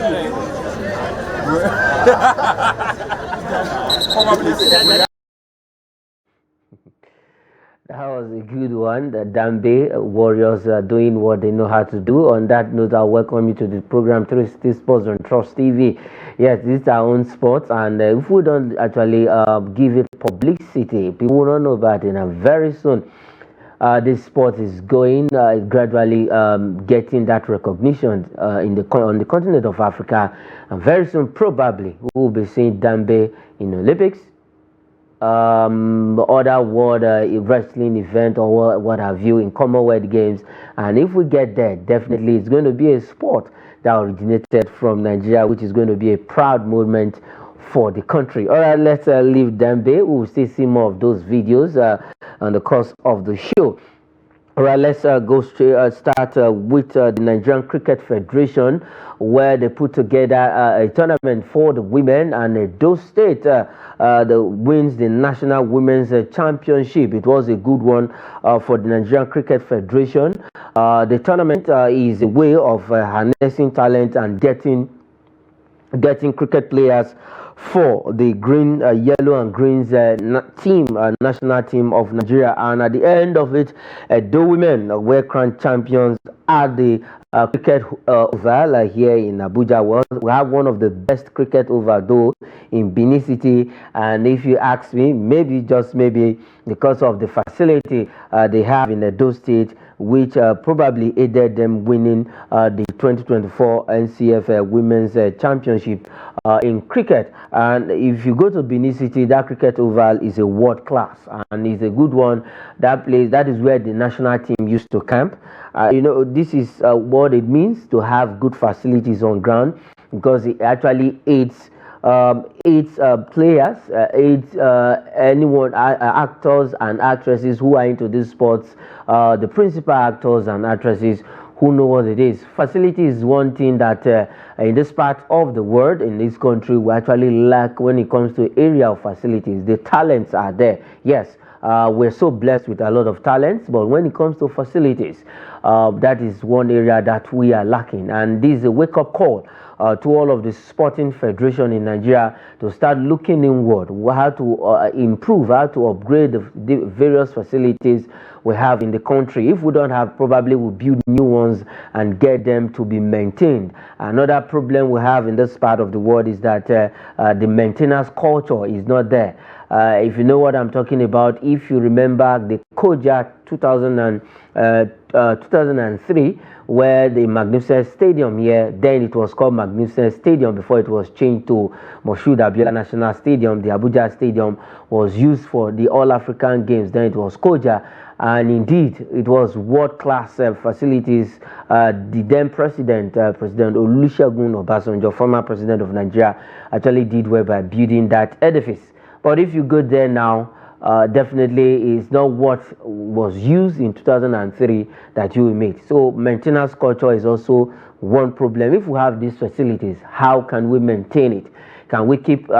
That was a good one. The Dambe Warriors are doing what they know how to do. On that note, I'll welcome you to the program 360 Sports on Trust TV. Yes, this is our own sports, and if we don't actually give it publicity, people will not know about it. And very soon, this sport is going gradually getting that recognition on the continent of Africa, and very soon, probably, we will be seeing Dambe in Olympics. Other world wrestling event or what have you in Commonwealth Games, and if we get there, definitely it's going to be a sport that originated from Nigeria, which is going to be a proud moment for the country. All right, let's leave Dambe. We'll still see more of those videos on the course of the show. All right, let's go straight start with the Nigerian Cricket Federation, where they put together a tournament for the women, and Edo State wins the National Women's Championship. It was a good one for the Nigerian Cricket Federation. The tournament is a way of harnessing talent and getting cricket players for the green, yellow and greens national team of Nigeria. And at the end of it, the women were crowned champions at the cricket oval here in Abuja. We have one of the best cricket oval though in Benin City, and if you ask me, maybe just maybe because of the facility they have in Edo State, which probably aided them winning the 2024 NCF Women's Championship in cricket. And if you go to Benin City, that cricket oval is a world class and is a good one. That is where the national team used to camp. You know, this is what it means to have good facilities on ground, because it actually aids players, anyone, actors and actresses who are into these sports, the principal actors and actresses who know what it is. Facility is one thing that in this part of the world, in this country, we actually lack when it comes to area of facilities. The talents are there. Yes, we're so blessed with a lot of talents, but when it comes to facilities, that is one area that we are lacking. And this is a wake-up call to all of the sporting federation in Nigeria to start looking inward, how to improve, how to upgrade the various facilities we have in the country. If we don't have, probably we'll build new ones and get them to be maintained. Another problem we have in this part of the world is that the maintenance culture is not there. If you know what I'm talking about, if you remember the Koja 2003, where the Magnificent Stadium here, then it was called Magnificent Stadium before it was changed to Moshood Abiola National Stadium. The Abuja Stadium was used for the All-African Games, then it was Koja, and indeed it was world-class facilities. The then President Olusegun Obasanjo, former President of Nigeria, actually did well by building that edifice. But if you go there now, definitely it's not what was used in 2003 that you will meet. So maintenance culture is also one problem. If we have these facilities, how can we maintain it? Can we keep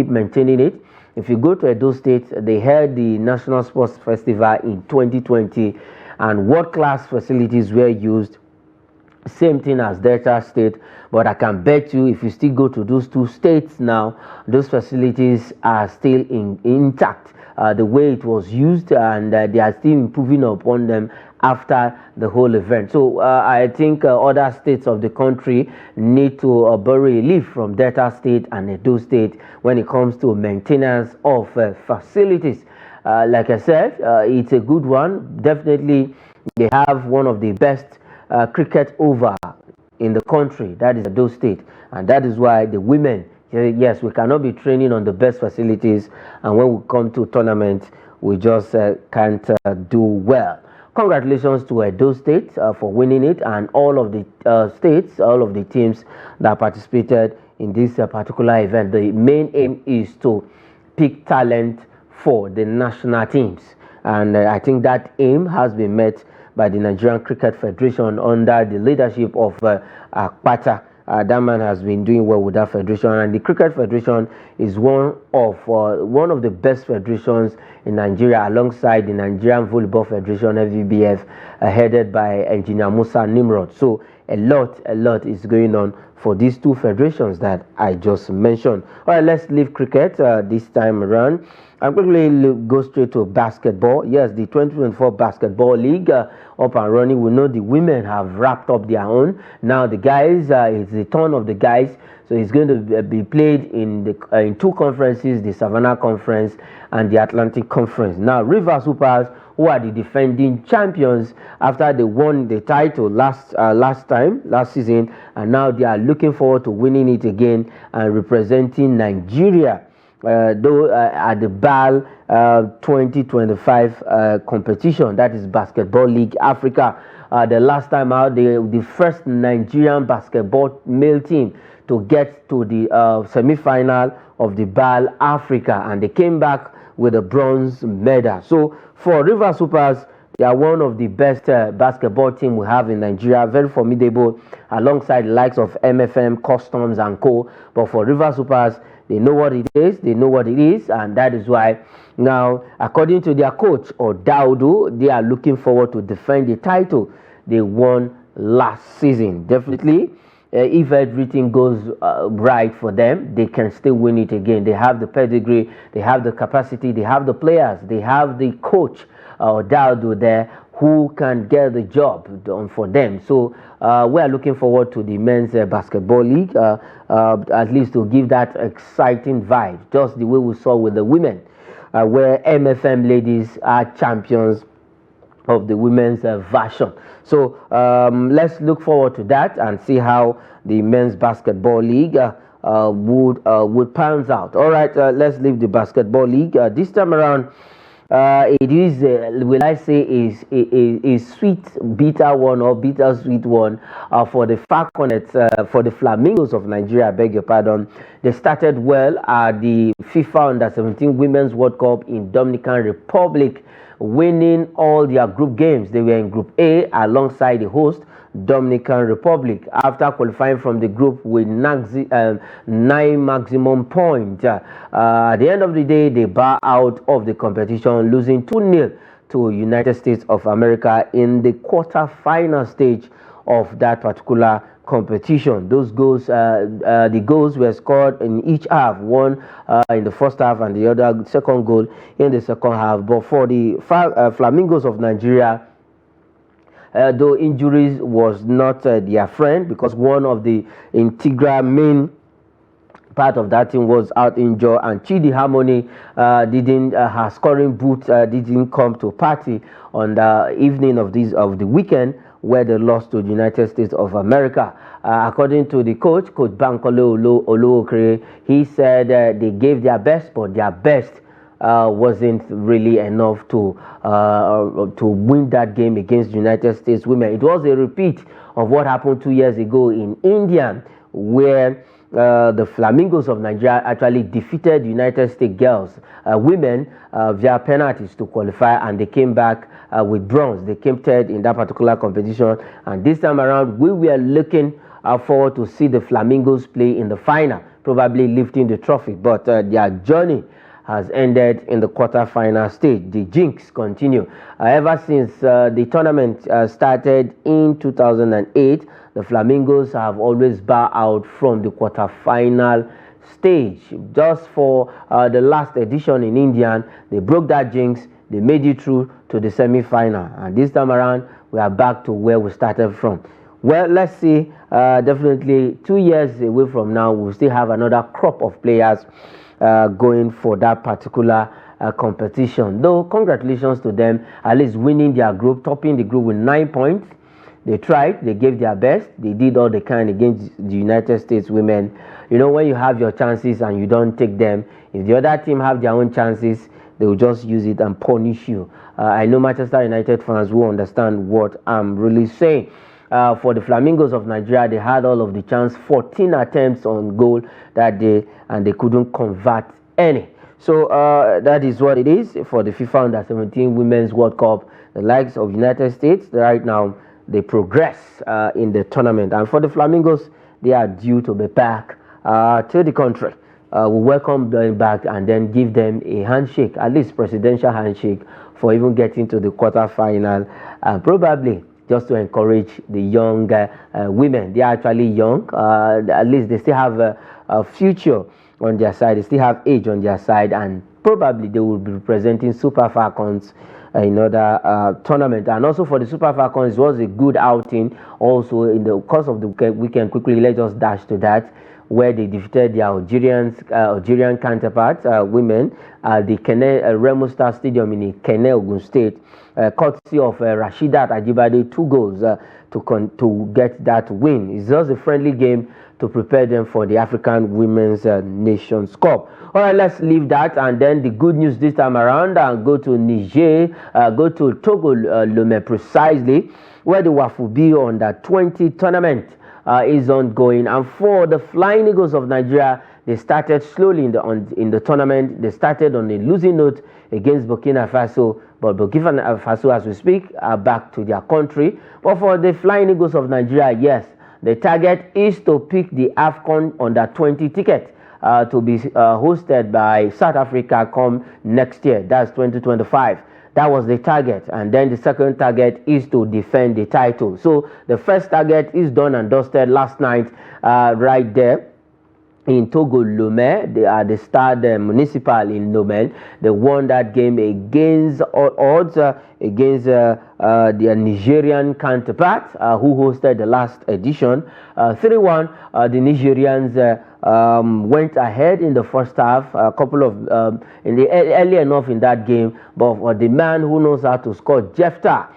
maintaining it? If you go to Edo State, they held the National Sports Festival in 2020, and world-class facilities were used. Same thing as Delta State, but I can bet you if you still go to those two states now, those facilities are still intact. The way it was used, and they are still improving upon them after the whole event. So I think other states of the country need to borrow a leaf from Delta State and Edo State when it comes to maintenance of facilities. Like I said, it's a good one. Definitely, they have one of the best cricket over in the country, that is Edo State, and that is why the women, yes, we cannot be training on the best facilities, and when we come to tournament, we just can't do well. Congratulations to Edo State for winning it, and all of the states, all of the teams that participated in this particular event. The main aim is to pick talent for the national teams, and I think that aim has been met by the Nigerian Cricket Federation under the leadership of Akpata. That man has been doing well with that federation, and the Cricket Federation is one of the best federations in Nigeria, alongside the Nigerian Volleyball Federation (NVBF), headed by Engineer Musa Nimrod. So a lot is going on for these two federations that I just mentioned. All right, let's leave cricket this time around. I'm quickly go straight to basketball. Yes, the 2024 Basketball League up and running. We know the women have wrapped up their own. Now the guys, it's the turn of the guys. So it's going to be played in two conferences, the Savannah Conference and the Atlantic Conference. Now River Supers, who are the defending champions after they won the title last season, and now they are looking forward to winning it again and representing Nigeria. At the BAL 2025 competition, that is Basketball League Africa. The last time out, the first Nigerian basketball male team to get to the semi-final of the BAL Africa, and they came back with a bronze medal. So for River Supers, they are one of the best basketball team we have in Nigeria, very formidable, alongside the likes of MFM, Customs and Co. But for River Supers, they know what it is, and that is why now, according to their coach, Odaudu, they are looking forward to defend the title they won last season. Definitely, if everything goes right for them, they can still win it again. They have the pedigree, they have the capacity, they have the players, they have the coach, Odaudu there, who can get the job done for them. So we are looking forward to the men's basketball league, at least to give that exciting vibe, just the way we saw with the women, where MFM ladies are champions of the women's version. So let's look forward to that and see how the men's basketball league would pans out. All right, let's leave the basketball league. This time around, it is, will I say, is a sweet, bitter one or bittersweet one for the Falconets, for the Flamingos of Nigeria, I beg your pardon. They started well at the FIFA Under-17 Women's World Cup in Dominican Republic, winning all their group games. They were in Group A alongside the host, Dominican Republic, after qualifying from the group with 9 maximum points. At the end of the day, they bow out of the competition, losing 2-0 to United States of America in the quarter-final stage of that particular competition. Those goals, the goals were scored in each half, one in the first half and the other second goal in the second half. But for the Flamingos of Nigeria, though injuries was not their friend, because one of the integral main part of that team was out injured, and Chidi Harmony her scoring boot didn't come to party on the evening of the weekend, where they lost to the United States of America. According to the coach Bankole Oluokere, he said they gave their best, but their best wasn't really enough to win that game against United States women. It was a repeat of what happened 2 years ago in India, where the Flamingos of Nigeria actually defeated United States girls, women, via penalties to qualify, and they came back with bronze. They came third in that particular competition, and this time around we were looking forward to see the Flamingos play in the final, probably lifting the trophy, but their journey has ended in the quarter-final stage. The jinx continue. Ever since the tournament started in 2008, the Flamingos have always bowed out from the quarter-final stage. Just for the last edition in India, they broke that jinx. They made it through to the semi-final, and this time around we are back to where we started from. Well, let's see. Definitely 2 years away from now, we'll still have another crop of players going for that particular competition. Though, congratulations to them, at least winning their group, topping the group with 9 points. They tried, they gave their best, they did all they can against the United States women. You know, when you have your chances and you don't take them, if the other team have their own chances, they will just use it and punish you. I know Manchester United fans will understand what I'm really saying. For the Flamingos of Nigeria, they had all of the chance, 14 attempts on goal that day, and they couldn't convert any. So that is what it is for the FIFA Under-17 Women's World Cup. The likes of United States, right now, they progress in the tournament. And for the Flamingos, they are due to be back to the country. We welcome them back and then give them a handshake, at least presidential handshake, for even getting to the quarterfinal and probably just to encourage the young women. They are actually young. At least they still have a future on their side. They still have age on their side, and probably they will be representing Super Falcons in other tournament. And also for the Super Falcons, it was a good outing. Also in the course of the weekend, quickly let's just dash to that, where they defeated their Algerian counterparts, women, at the Remo Star Stadium in Ikenne, Ogun State, courtesy of Rashidat Ajibade, 2 goals to get that win. It's just a friendly game to prepare them for the African Women's Nations Cup. All right, let's leave that, and then the good news this time around, and go to Niger, go to Togo Lomé precisely, where the WAFU B under 20 tournament is ongoing. And for the Flying Eagles of Nigeria, they started slowly in the tournament. They started on a losing note against Burkina Faso, but Burkina Faso, as we speak, are back to their country. But for the Flying Eagles of Nigeria, yes, the target is to pick the AFCON under 20 ticket to be hosted by South Africa come next year. That's 2025. That was the target, and then the second target is to defend the title. So the first target is done and dusted last night, right there in Togo Lomé. They are the Stade Municipal in Lomé. They won that game against odds against their Nigerian counterpart, who hosted the last edition. 3-1. The Nigerians went ahead in the first half, a couple of early enough in that game, but for the man who knows how to score, Jefta,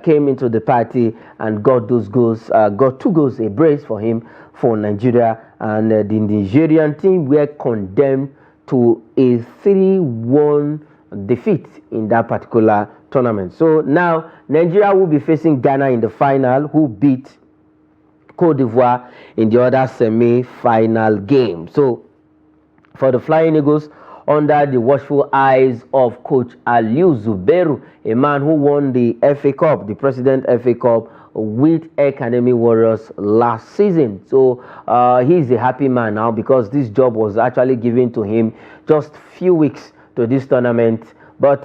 came into the party and got those goals, got 2 goals, a brace for him for Nigeria, and the Nigerian team were condemned to a 3-1 defeat in that particular tournament. So now Nigeria will be facing Ghana in the final, who beat Cote d'Ivoire in the other semi-final game. So for the Flying Eagles, under the watchful eyes of Coach Aliou Zubairu, a man who won the FA Cup, the President FA Cup, with Academy Warriors last season. So he's a happy man now, because this job was actually given to him just few weeks to this tournament. But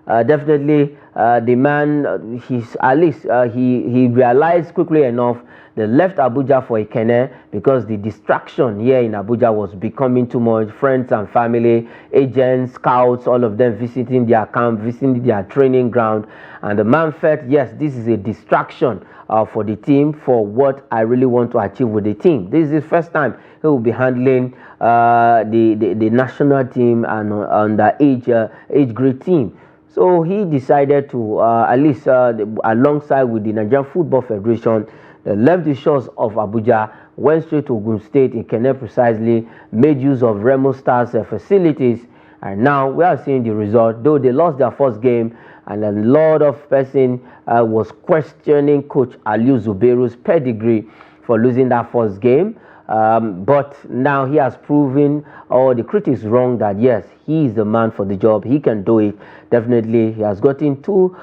definitely the man, he's at least he realized quickly enough. They left Abuja for Ikenne because the distraction here in Abuja was becoming too much. Friends and family, agents, scouts, all of them visiting their camp, visiting their training ground. And the man felt, yes, this is a distraction for the team, for what I really want to achieve with the team. This is the first time he will be handling the national team and the age grade team. So he decided to, at least alongside with the Nigerian Football Federation, left the shores of Abuja, went straight to Ogun State in Kenya precisely, made use of Remo Stars facilities, and now we are seeing the result. Though they lost their first game, and a lot of person was questioning Coach Aliou Zubairu's pedigree for losing that first game. But now he has proven all the critics wrong, that yes, he is the man for the job. He can do it. Definitely, he has gotten 2.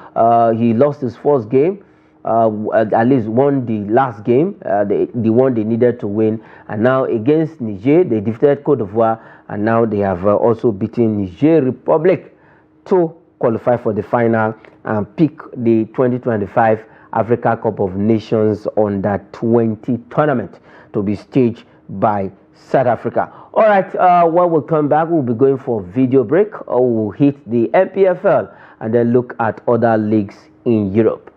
He lost his first game. At least won the last game, the one they needed to win. And now against Niger, they defeated Cote d'Ivoire, and now they have also beaten Niger Republic to qualify for the final and pick the 2025 Africa Cup of Nations under 20 tournament to be staged by South Africa. All right, when we come back, we'll be going for a video break, or we'll hit the MPFL and then look at other leagues in Europe.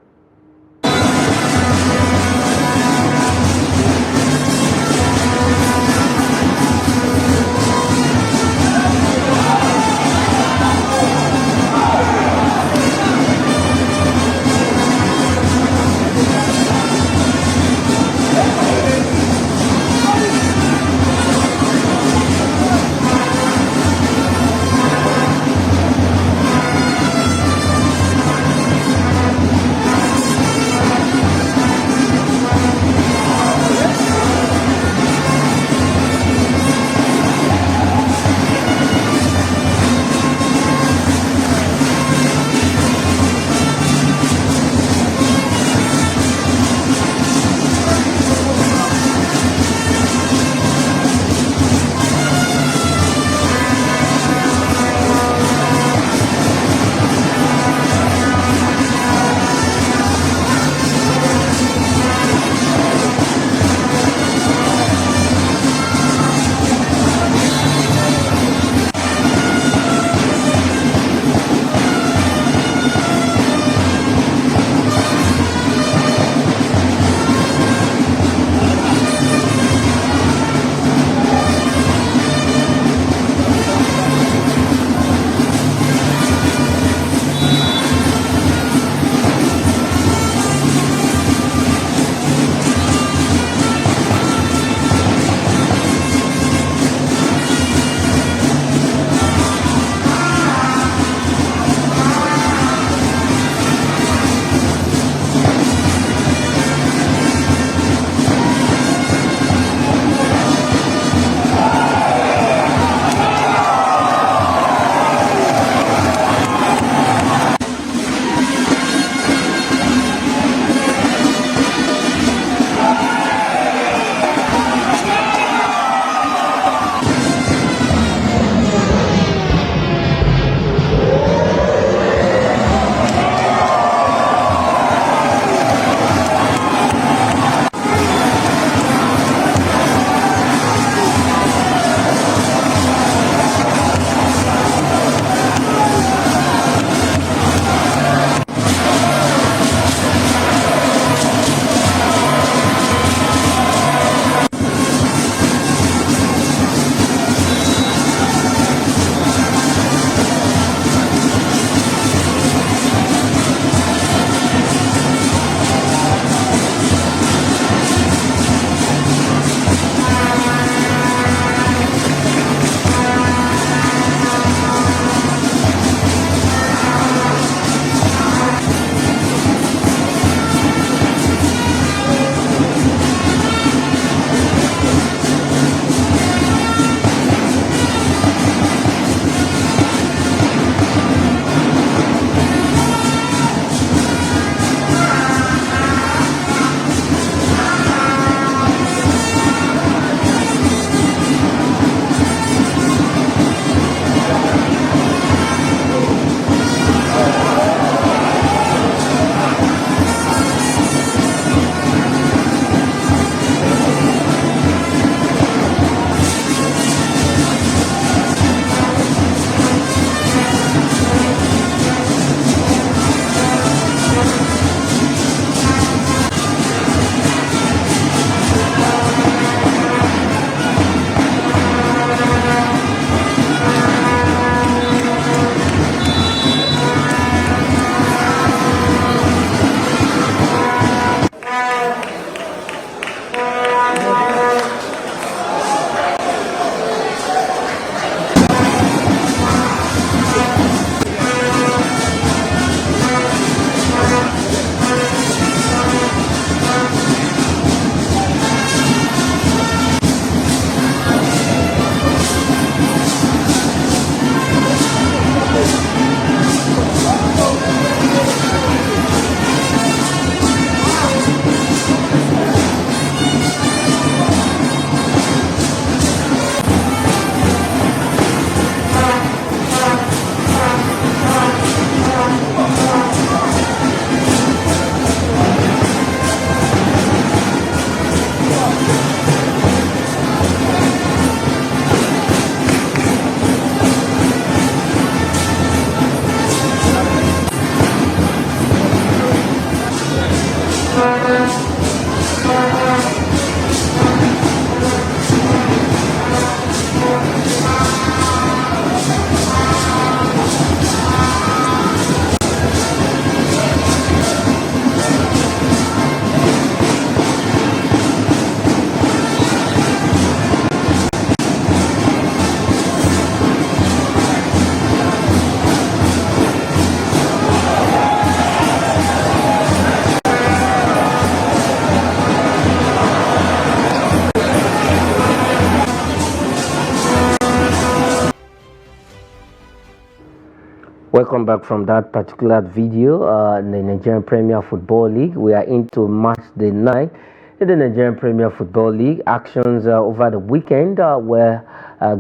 Welcome back from that particular video. In the Nigerian Premier Football League, we are into match day 9 in the Nigerian Premier Football League. Actions over the weekend where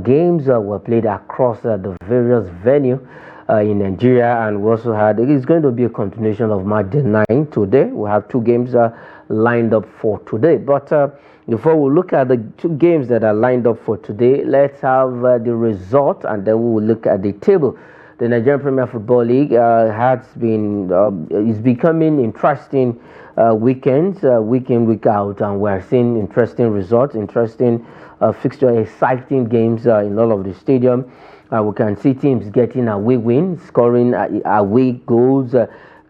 games were played across the various venues in Nigeria, and we also had, it's going to be a continuation of match day 9 today. We have 2 games lined up for today, but before we look at the 2 games that are lined up for today, let's have the result, and then we will look at the table. The Nigerian Premier Football League has been is becoming interesting weekends, week in, week out, and we're seeing interesting results, interesting fixture, exciting games in all of the stadium. We can see teams getting away wins, scoring away goals,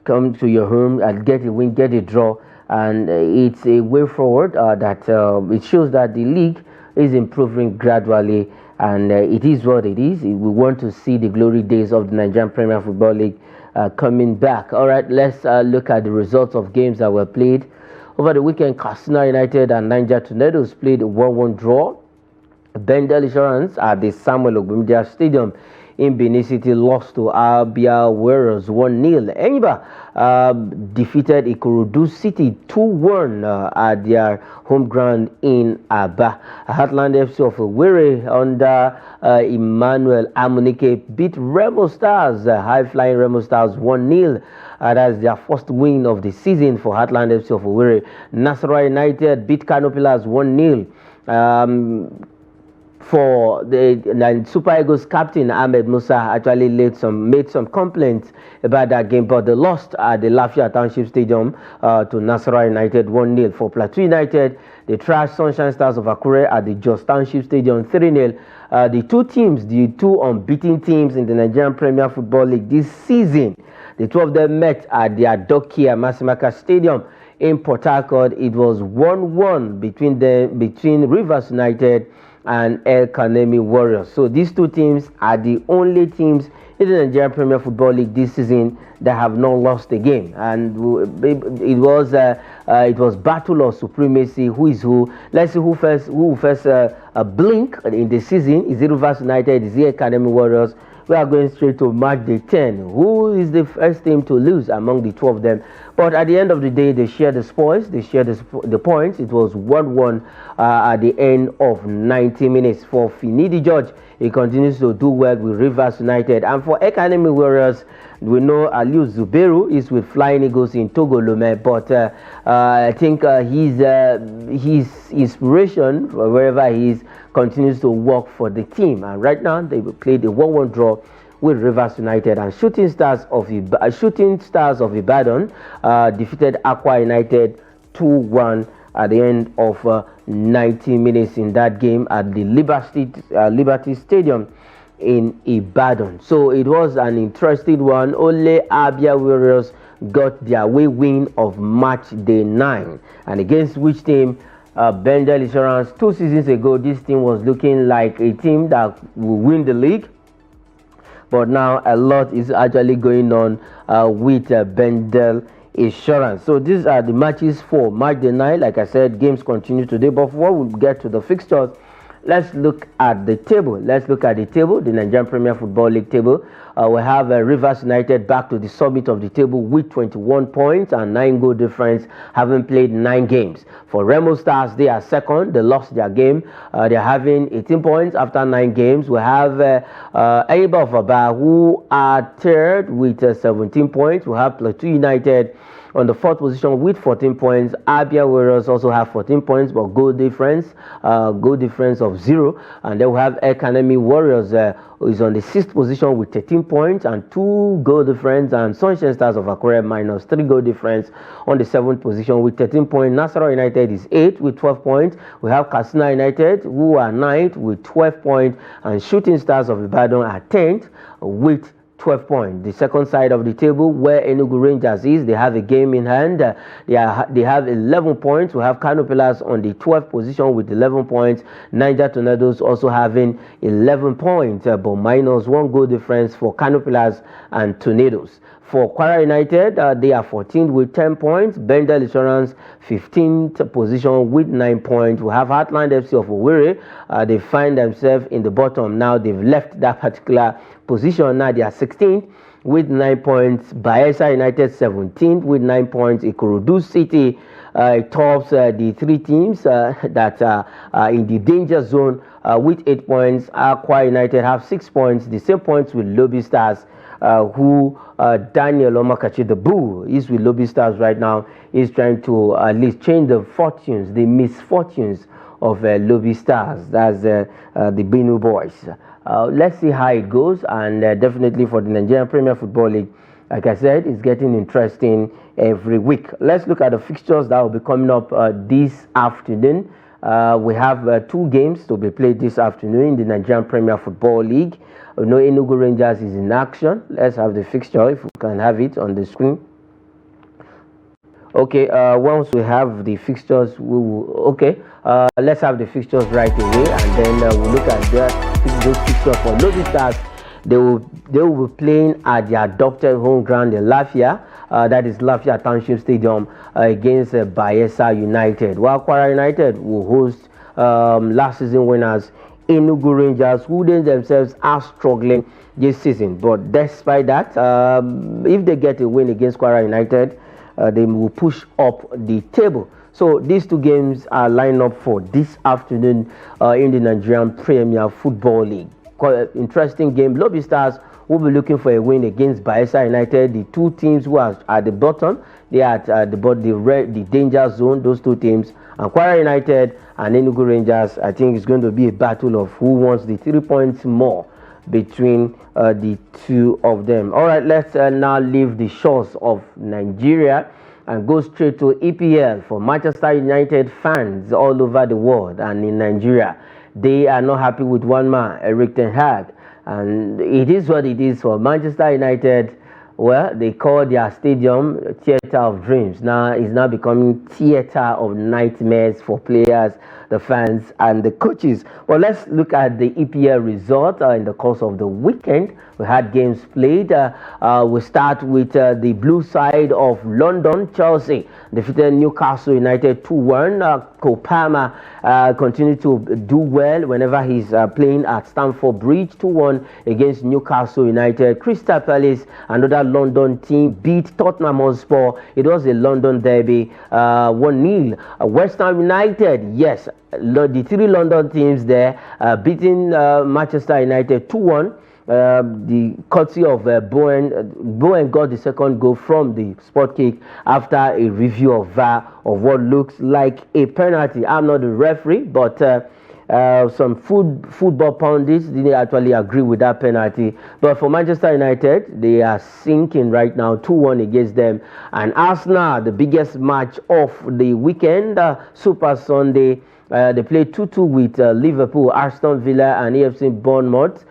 come to your home and get a win, get a draw, and it's a way forward that it shows that the league is improving gradually. And it is what it is. We want to see the glory days of the Nigerian Premier Football League coming back. All right, let's look at the results of games that were played over the weekend. Katsina United and Niger Tornadoes played a 1-1 draw. Bendel Insurance at the Samuel Ogbumedia Stadium in Benin City lost to Abia Warriors 1-0. Enyimba defeated Ikorodu City 2-1 at their home ground in Aba. Heartland FC of Owerri under Emmanuel Amunike beat Remo Stars, high-flying Remo Stars 1-0. That's their first win of the season for Heartland FC of Owerri. Nasarawa United beat Kano Pillars 1-0. For the Super Eagles captain Ahmed Musa actually made some complaints about that game, but they lost at the Lafia Township Stadium to Nasarawa United 1-0. For Plateau United, they trashed Sunshine Stars of Akure at the Jos Township Stadium 3-0. The two unbeaten teams in the Nigerian Premier Football League this season, the 2 of them met at the Adokia Masimaka Stadium in Port Harcourt. It was 1-1 between Rivers United and El Kanemi Warriors. So these 2 teams are the only teams in the Nigerian Premier Football League this season that have not lost a game, and it was battle of supremacy. Who is who? Let's see who first blink in the season. Is it Rivers United? Is it El Kanemi Warriors? We are going straight to match day 10. Who is the first team to lose among the 2 of them? But at the end of the day, they share the spoils, they share the points. It was 1-1 at the end of 90 minutes for Finidi George. He continues to do well with Rivers United. And for Academy Warriors, we know Aliou Zubairu is with Flying Eagles in Togo Lomé, but I think his inspiration, wherever he is, continues to work for the team. And right now, they played a 1-1 draw with Rivers United, and Shooting Stars of Ibadan defeated Aqua United 2-1 at the end of 90 minutes in that game at the Liberty Stadium in Ibadan. So it was an interesting one. Only Abia Warriors got their away win of match day 9, and against which team? Bendel Insurance. 2 seasons ago, this team was looking like a team that will win the league, but now a lot is actually going on with Bendel Insurance. So these are the matches for match day 9. Like I said, games continue today, but before we get to the fixtures, let's look at the table. The Nigerian Premier Football League table. We have Rivers United back to the summit of the table with 21 points and 9 goal difference, having played 9 games. For Remo Stars, they are second. They lost their game. They're having 18 points after 9 games. We have Enyimba of Aba, who are third with 17 points. We have Plateau United on the 4th position with 14 points. Abia Warriors also have 14 points, but goal difference of 0. And then we have Academy Warriors who is on the 6th position with 13 points and 2 goal difference, and Sunshine Stars of Akure minus 3 goal difference on the 7th position with 13 points. Nasarawa United is 8th with 12 points. We have Katsina United, who are 9th with 12 points, and Shooting Stars of Ibadan are 10th with 12 points. The second side of the table, where Enugu Rangers is, they have a game in hand. They have 11 points. We have Kano Pillars on the 12th position with 11 points. Niger Tornadoes also having 11 points, but minus 1 goal difference for Kano Pillars and Tornadoes. For Kwara United, they are 14th with 10 points. Bendel Insurance, 15th position with 9 points. We have Heartland FC of Owerri. They find themselves in the bottom now. They've left that particular position. Now they are 16th with 9 points. Bayelsa United 17th with 9 points. Ikorodu City tops the three teams that are in the danger zone with 8 points. Akwa United have 6 points, the same points with Lobby Stars, who Daniel Omakachi, the Bull, is with Lobby Stars right now. He's trying to at least change the fortunes, the misfortunes of Lobby Stars. That's the Binu boys. Let's see how it goes, and definitely for the Nigerian Premier Football League, like I said, it's getting interesting every week. Let's look at the fixtures that will be coming up this afternoon. We have 2 games to be played this afternoon in the Nigerian Premier Football League. We know Enugu Rangers is in action. Let's have the fixture, if we can have it on the screen. Okay, once we have the fixtures, we will, let's have the fixtures right away, and then we'll look at those fixtures for Lobby Stars. They will be playing at their adopted home ground in Lafia, that is Lafia Township Stadium, against Bayelsa United. While Kwara United will host last season winners Enugu Rangers, who themselves are struggling this season. But despite that, if they get a win against Kwara United, they will push up the table. So these 2 games are lined up for this afternoon in the Nigerian Premier Football League. Quite an interesting game. Lobby Stars will be looking for a win against Bayelsa United. The 2 teams who are at the bottom, they are at the danger zone, those 2 teams. And Kwara United and Enugu Rangers, I think it's going to be a battle of who wants the 3 points more between the 2 of them. All right, let's now leave the shores of Nigeria and go straight to EPL for Manchester United fans all over the world and in Nigeria. They are not happy with one man, Erik ten Hag, and it is what it is for Manchester United. Well, they call their stadium theater of dreams. Now it's now becoming theater of nightmares for players, the fans, and the coaches. Well, let's look at the EPL result in the course of the weekend. We had games played. We start with the blue side of London. Chelsea defeated Newcastle United 2-1. Kopama continued to do well whenever he's playing at Stamford Bridge. 2-1 against Newcastle United. Crystal Palace, another London team, beat Tottenham Hotspur. It was a London derby, 1-0. West Ham United, yes, the 3 London teams there beating Manchester United 2-1. The courtesy of Bowen. Bowen got the second goal from the spot kick after a review of VAR of what looks like a penalty. I'm not the referee, but some football pundits didn't actually agree with that penalty. But for Manchester United, they are sinking right now, 2-1 against them. And Arsenal, the biggest match of the weekend, Super Sunday, they played 2-2 with Liverpool. Aston Villa and AFC Bournemouth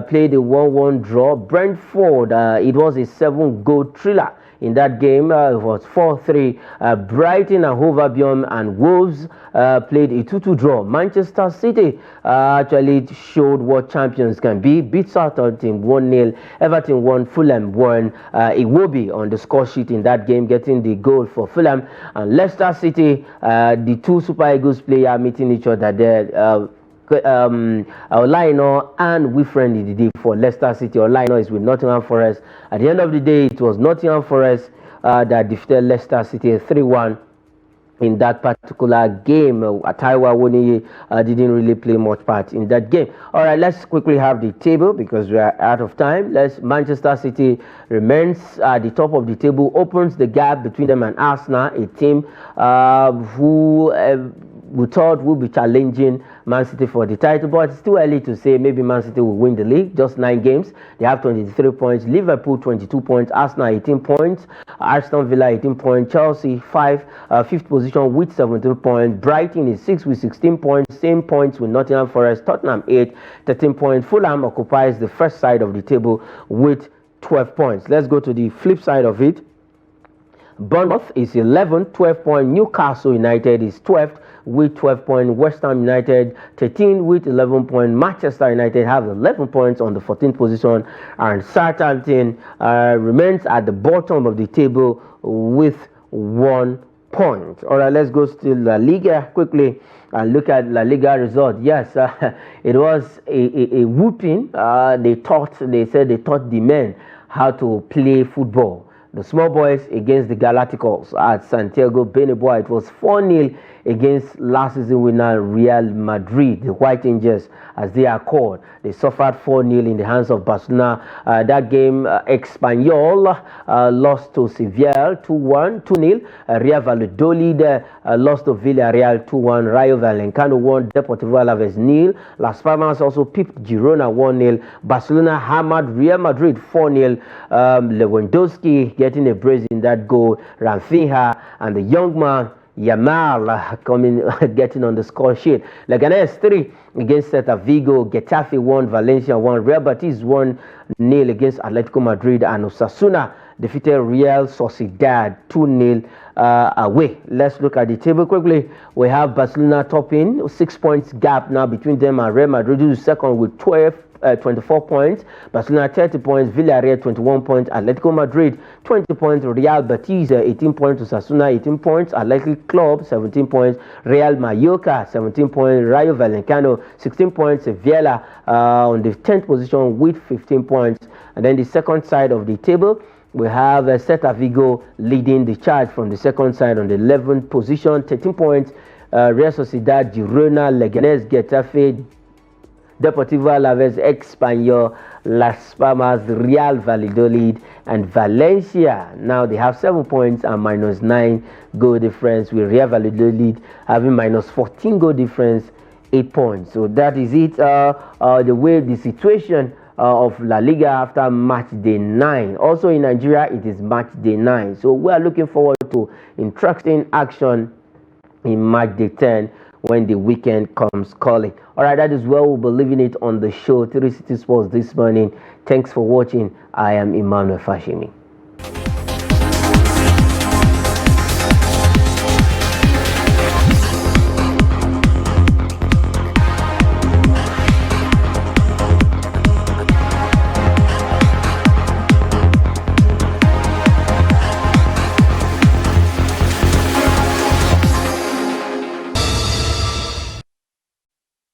played a 1-1 draw. Brentford, it was a 7-goal thriller in that game. It was 4-3. Brighton and Hove Albion and Wolves played a 2-2 draw. Manchester City actually showed what champions can be. Beat Southampton 1-0. Everton won. Fulham won. Iwobi on the score sheet in that game, getting the goal for Fulham. And Leicester City, the 2 Super Eagles players meeting each other there. Olaino and Wilfred Ndidi for Leicester City. Olaino is with Nottingham Forest. At the end of the day, it was Nottingham Forest that defeated Leicester City 3-1 in that particular game. Ataiwa Woni didn't really play much part in that game. All right, let's quickly have the table because we are out of time. Manchester City remains at the top of the table, opens the gap between them and Arsenal, a team who we thought would be challenging Man City for the title, but it's too early to say. Maybe Man City will win the league. Just 9 games. They have 23 points. Liverpool 22 points. Arsenal 18 points. Aston Villa 18 points. Chelsea 5th position with 17 points. Brighton is 6th with 16 points. Same points with Nottingham Forest. Tottenham 8, 13 points. Fulham occupies the first side of the table with 12 points. Let's go to the flip side of it. Bournemouth is 11th, 12 points. Newcastle United is 12th with 12 points. West Ham United 13 with 11 points. Manchester United have 11 points on the 14th position, and Southampton remains at the bottom of the table with 1 point. All right, let's go to La Liga quickly and look at La Liga result. Yes, it was a whooping. They said they thought the men how to play football. The small boys against the Galacticos at Santiago Bernabeu. It was 4-0 against last season winner Real Madrid, the White Angels as they are called. They suffered 4-0 in the hands of Barcelona. That game, Espanyol lost to Sevilla 2-0. Real Valladolid lost to Villarreal 2-1. Rayo Vallecano won. Deportivo Alaves 0. Las Palmas also pipped Girona 1-0. Barcelona hammered Real Madrid 4-0. Lewandowski getting a brace in that goal. Rafinha and the young man Yamal coming getting on the score sheet. Leganés 3 against Celta Vigo. Getafe 1, Valencia 1. Real Betis 1-0 against Atletico Madrid, and Osasuna defeated Real Sociedad 2-0 away. Let's look at the table quickly. We have Barcelona topping, 6 points gap now between them and Real Madrid, who is second with 24 points. Barcelona 30 points, Villarreal 21 points, Atletico Madrid 20 points, Real Betis 18 points, Osasuna 18 points, Athletic Club 17 points, Real Mallorca 17 points, Rayo Vallecano 16 points, Sevilla on the 10th position with 15 points. And then the second side of the table, we have Celta Vigo leading the charge from the second side on the 11th position, 13 points, Real Sociedad, Girona, Leganés, Getafe, Deportivo Alaves, Espanyol, Las Palmas, Real Valladolid, and Valencia. Now they have 7 points and -9 goal difference, with Real Valladolid having -14 goal difference, 8 points. So that is it. The way the situation of La Liga after match day 9. Also in Nigeria, it is match day 9. So we are looking forward to interesting action in match day 10 when the weekend comes calling. All right, that is where we'll be leaving it on the show 3 City Sports this morning. Thanks for watching. I am Emmanuel Fashimi.